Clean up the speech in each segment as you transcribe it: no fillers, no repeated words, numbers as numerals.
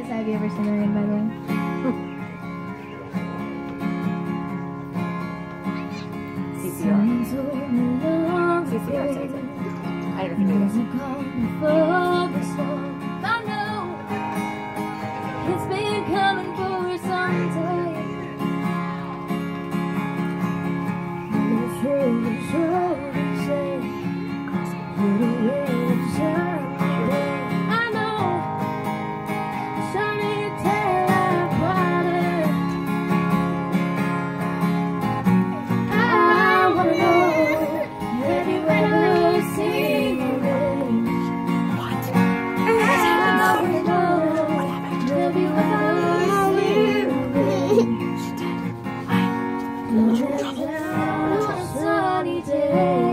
says, have you ever seen the rain, by the way? CPR. CPR says it. I don't know if you knew this. I know it's been coming for some time. I know, sunny water. I wanna know, have you ever seen the rain? What? I wanna know, have you ever seen the rain? She did. On a sunny day.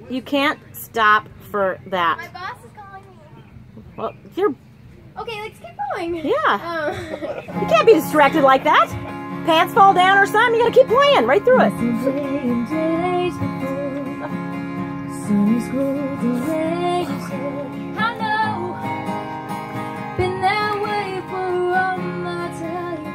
You can't stop for that. My boss is calling me. Well, you're... Okay, let's keep going. Yeah. You can't be distracted like that. Pants fall down or something. You gotta keep playing right through it. I know. Been that way for all my time.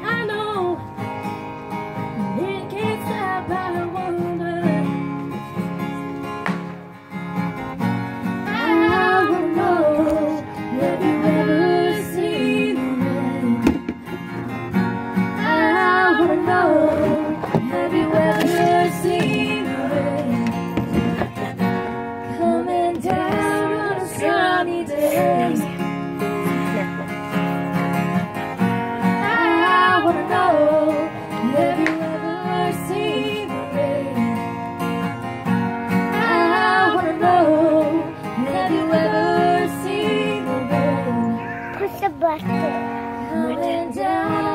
I know. It can't stop, I wonder. I wanna know, have you ever seen the rain? I wanna know, have you ever seen the rain? Coming down on a sunny day. I wanna know, have you ever seen the rain? I wanna know, have you ever seen the rain? Push the button. Coming down